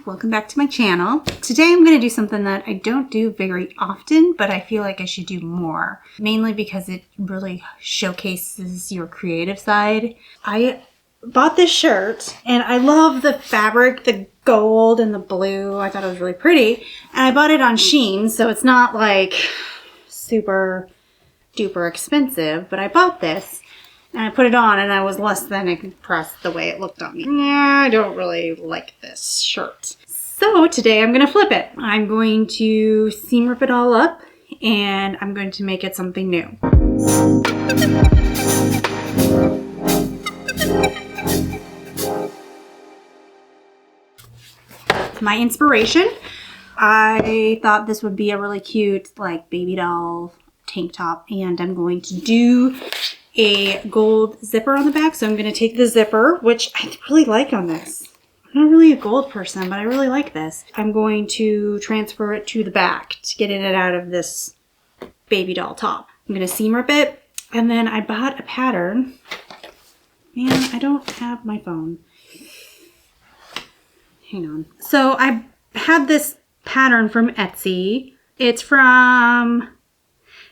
welcome back to my channel. Today I'm going to do something that I don't do very often, but I feel like I should do more. Mainly because it really showcases your creative side. I bought this shirt and I love the fabric, the gold and the blue. I thought it was really pretty. And I bought it on Shein, so it's not like super duper expensive, but I bought this. And I put it on and I was less than impressed the way it looked on me. Yeah, I don't really like this shirt. So today I'm going to flip it. I'm going to seam rip it all up and I'm going to make it something new. My inspiration, I thought this would be a really cute like baby doll tank top, and I'm going to do a gold zipper on the back. So I'm going to take the zipper, which I really like on this. I'm not really a gold person, but I really like this. I'm going to transfer it to the back to get it out of this baby doll top. I'm going to seam rip it, and then I bought a pattern. Man, I don't have my phone. Hang on. So I had this pattern from Etsy. It's from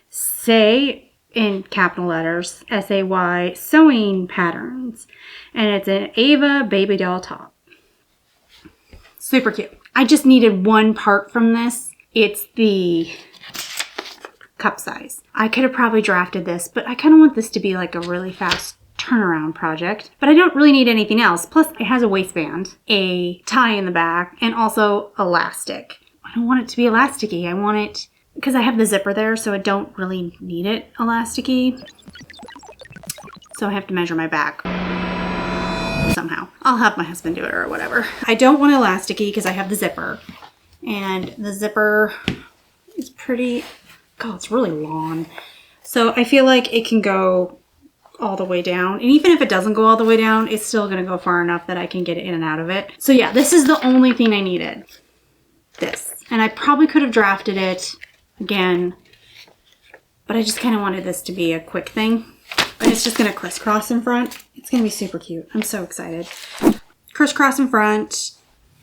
Say, in capital letters, S-A-Y, Sewing Patterns. And it's an Ava baby doll top. Super cute. I just needed one part from this. It's the cup size. I could have probably drafted this, but I kind of want this to be like a really fast turnaround project. But I don't really need anything else. Plus, it has a waistband, a tie in the back, and also elastic. I don't want it to be elasticy. I want it, because I have the zipper there, so I don't really need it elasticy. So I have to measure my back somehow. I'll have my husband do it or whatever. I don't want elasticy because I have the zipper. And the zipper is pretty, God, it's really long. So I feel like it can go all the way down. And even if it doesn't go all the way down, it's still gonna go far enough that I can get in and out of it. So yeah, this is the only thing I needed. This. And I probably could have drafted it again, but I just kind of wanted this to be a quick thing. And it's just going to crisscross in front. It's going to be super cute. I'm so excited. Crisscross in front,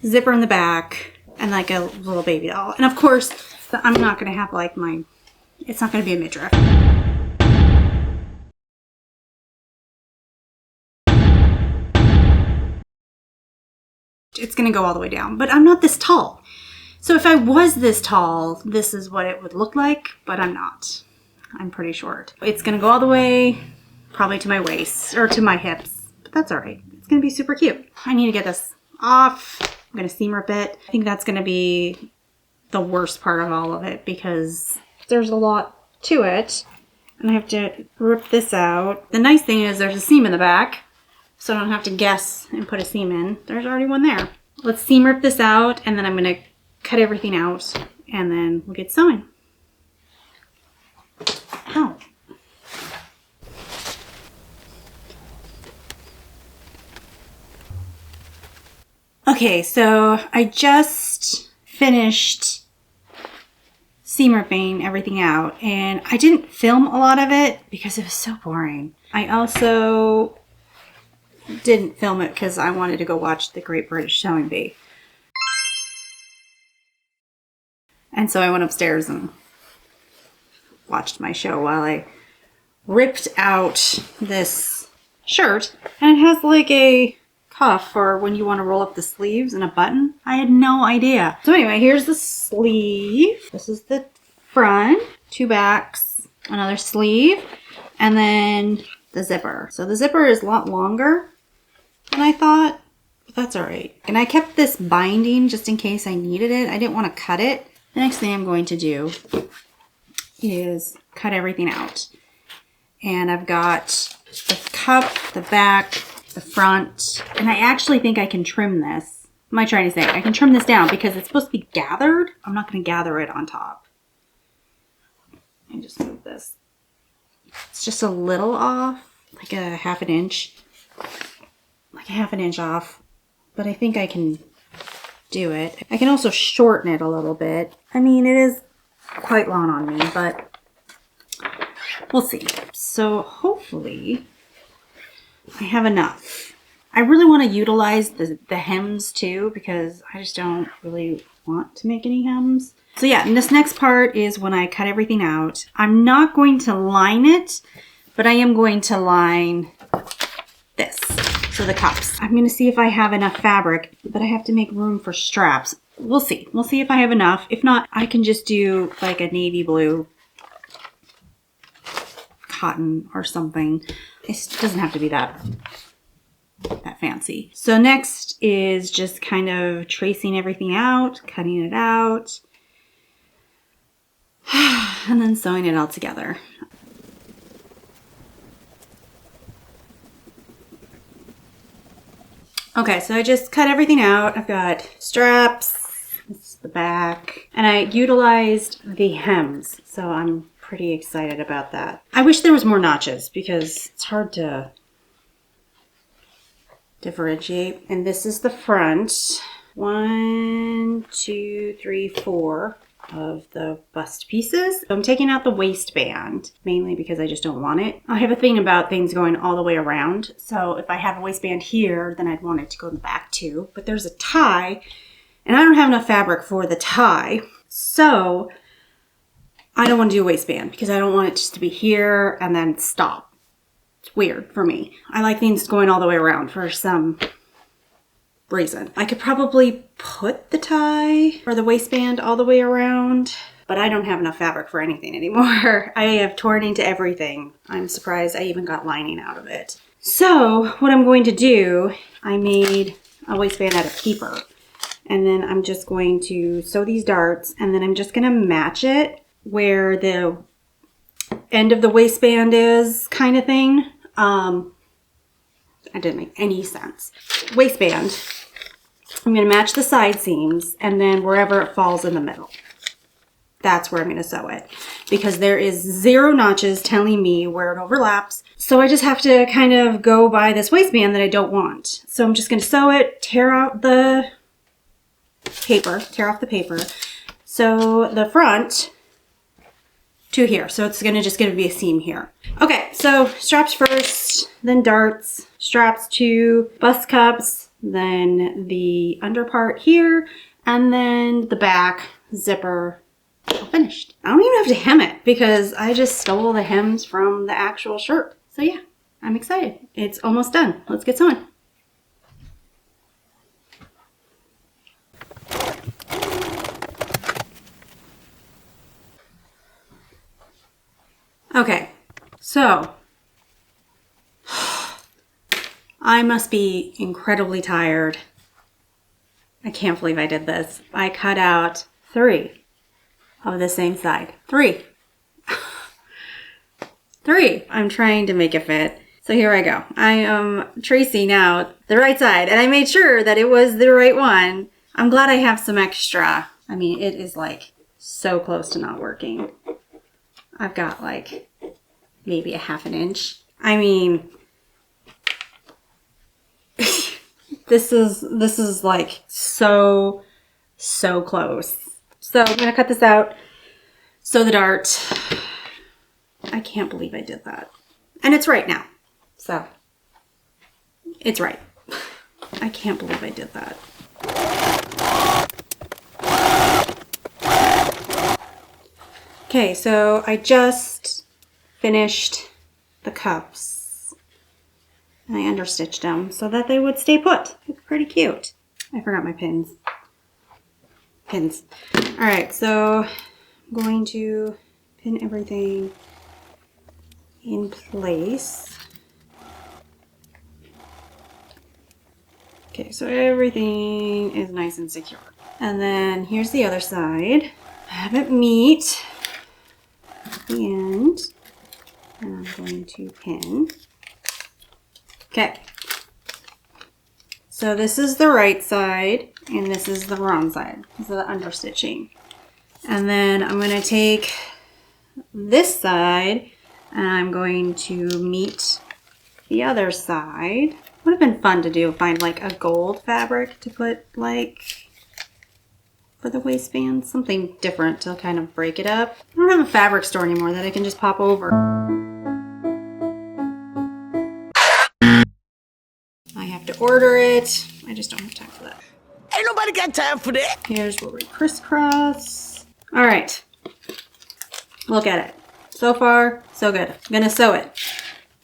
zipper in the back, and like a little baby doll. And of course, I'm not going to have like it's not going to be a midriff. It's going to go all the way down, but I'm not this tall. So if I was this tall, this is what it would look like, but I'm not. I'm pretty short. It's gonna go all the way, probably to my waist, or to my hips, but that's all right. It's gonna be super cute. I need to get this off. I'm gonna seam rip it. I think that's gonna be the worst part of all of it because there's a lot to it, and I have to rip this out. The nice thing is there's a seam in the back, so I don't have to guess and put a seam in. There's already one there. Let's seam rip this out, and then I'm gonna cut everything out, and then we'll get sewing. Ow. Okay, so I just finished seam ripping everything out, and I didn't film a lot of it because it was so boring. I also didn't film it because I wanted to go watch the Great British Sewing Bee. And so I went upstairs and watched my show while I ripped out this shirt. And it has like a cuff for when you want to roll up the sleeves and a button. I had no idea. So anyway, here's the sleeve. This is the front, two backs, another sleeve, and then the zipper. So the zipper is a lot longer than I thought, but that's all right. And I kept this binding just in case I needed it. I didn't want to cut it. The next thing I'm going to do is cut everything out. And I've got the cup, the back, the front, and I actually think I can trim this. What am I trying to say? I can trim this down because it's supposed to be gathered. I'm not going to gather it on top. Let me just move this. It's just a little off, like a half an inch. Like a half an inch off, but I think I can do it. I can also shorten it a little bit. I mean, it is quite long on me, but we'll see. So hopefully I have enough. I really want to utilize the hems too, because I just don't really want to make any hems. So yeah, and this next part is when I cut everything out. I'm not going to line it, but I am going to line this, so the cups. I'm going to see if I have enough fabric, but I have to make room for straps. We'll see. We'll see if I have enough. If not, I can just do like a navy blue cotton or something. It doesn't have to be that fancy. So next is just kind of tracing everything out, cutting it out, and then sewing it all together. Okay, so I just cut everything out. I've got straps, this is the back, and I utilized the hems, so I'm pretty excited about that. I wish there was more notches because it's hard to differentiate. And this is the front. 1, 2, 3, 4 of the bust pieces. I'm taking out the waistband mainly because I just don't want it. I have a thing about things going all the way around. So if I have a waistband here, then I'd want it to go in the back too. But there's a tie and I don't have enough fabric for the tie. So I don't want to do a waistband because I don't want it just to be here and then stop. It's weird for me. I like things going all the way around for some reason. I could probably put the tie or the waistband all the way around, but I don't have enough fabric for anything anymore. I have torn into everything. I'm surprised I even got lining out of it. So what I'm going to do, I made a waistband out of paper, and then I'm just going to sew these darts, and then I'm just going to match it where the end of the waistband is, kind of thing. That didn't make any sense. Waistband, I'm going to match the side seams, and then wherever it falls in the middle, that's where I'm going to sew it, because there is 0 notches telling me where it overlaps. So I just have to kind of go by this waistband that I don't want. So I'm just going to sew it, tear out the paper, tear off the paper. So the front to here. So it's going to be a seam here. Okay, so straps first, then darts, straps to bust cups, then the under part here, and then the back zipper. All finished. I don't even have to hem it because I just stole the hems from the actual shirt. So yeah, I'm excited. It's almost done. Let's get sewing. Okay, so I must be incredibly tired. I can't believe I did this. I cut out 3 of the same side. 3. 3. I'm trying to make it fit. So here I go. I am tracing out the right side, and I made sure that it was the right one. I'm glad I have some extra. I mean, it is like so close to not working. I've got like maybe a 1/2 inch. I mean, this is like so close. So I'm gonna cut this out. Sew the dart. I can't believe I did that. And it's right now. So it's right. I can't believe I did that. Okay, so I just finished the cups and I understitched them so that they would stay put. It's pretty cute. I forgot my pins. All right, so I'm going to pin everything in place. Okay, so everything is nice and secure. And then here's the other side. I have it meet at the end, and I'm going to pin. Okay, so this is the right side and this is the wrong side. This is the understitching. And then I'm going to take this side and I'm going to meet the other side. Would have been fun to do, find like a gold fabric to put like for the waistband, something different to kind of break it up. I don't have a fabric store anymore that I can just pop over. I have have to order it. I just don't have time for that. Ain't nobody got time for that. Here's where we crisscross. All right. Look at it. So far, so good. I'm gonna sew it.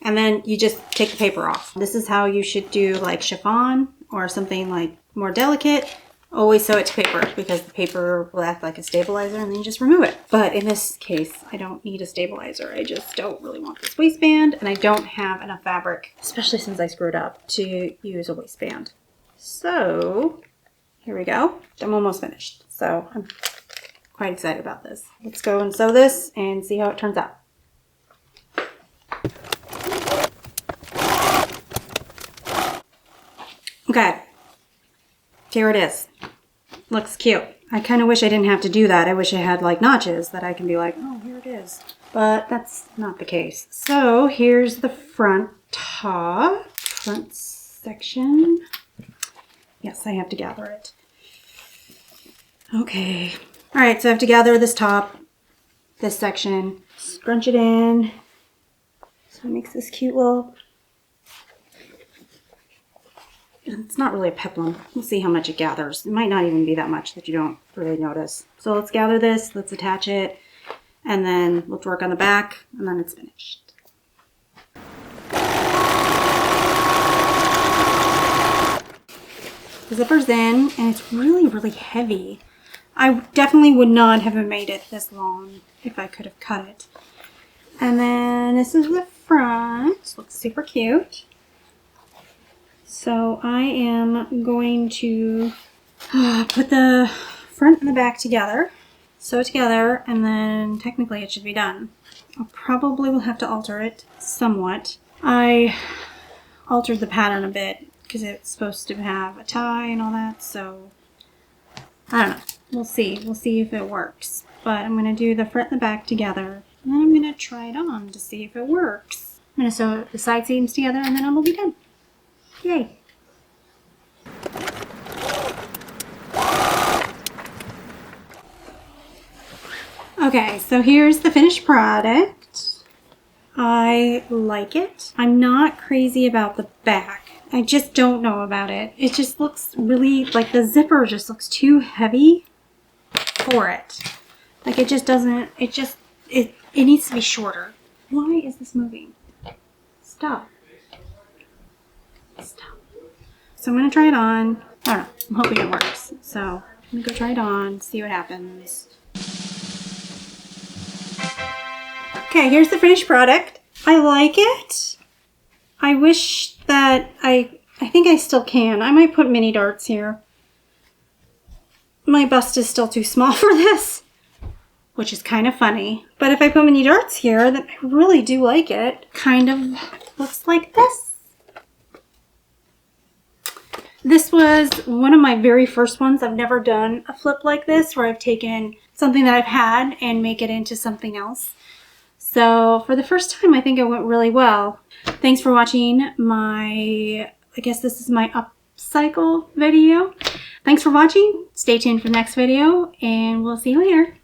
And then you just take the paper off. This is how you should do like chiffon or something like more delicate. Always sew it to paper because the paper will act like a stabilizer and then you just remove it. But in this case, I don't need a stabilizer. I just don't really want this waistband and I don't have enough fabric, especially since I screwed up, to use a waistband. So here we go. I'm almost finished. So I'm quite excited about this. Let's go and sew this and see how it turns out. Okay, here it is. Looks cute. I kind of wish I didn't have to do that. I wish I had like notches that I can be like, oh, here it is. But that's not the case. So here's the front section. Yes, I have to gather it. Okay. All right, so I have to gather this top, this section, scrunch it in. So it makes this cute little... It's not really a peplum. We'll see how much it gathers. It might not even be that much that you don't really notice. So let's gather this, let's attach it, and then let's work on the back, and then it's finished. The zipper's in, and it's really, really heavy. I definitely would not have made it this long if I could have cut it. And then this is the front. Looks super cute. So I am going to put the front and the back together, sew it together, and then technically it should be done. I probably will have to alter it somewhat. I altered the pattern a bit because it's supposed to have a tie and all that, so I don't know. We'll see. We'll see if it works. But I'm going to do the front and the back together, and then I'm going to try it on to see if it works. I'm going to sew the side seams together, and then it'll be done. Yay! Okay, so here's the finished product. I like it. I'm not crazy about the back. I just don't know about it. It just looks really, like the zipper just looks too heavy for it. Like it just doesn't, it needs to be shorter. Why is this moving? Stop. Stop. So I'm going to try it on. I don't know. I'm hoping it works. So I'm going to go try it on, see what happens. Okay, here's the finished product. I like it. I wish that I think I still can. I might put mini darts here. My bust is still too small for this, which is kind of funny. But if I put mini darts here, then I really do like it. Kind of looks like this. This was one of my very first ones. I've never done a flip like this where I've taken something that I've had and make it into something else. So for the first time, I think it went really well. Thanks for watching I guess this is my upcycle video. Thanks for watching. Stay tuned for the next video and we'll see you later.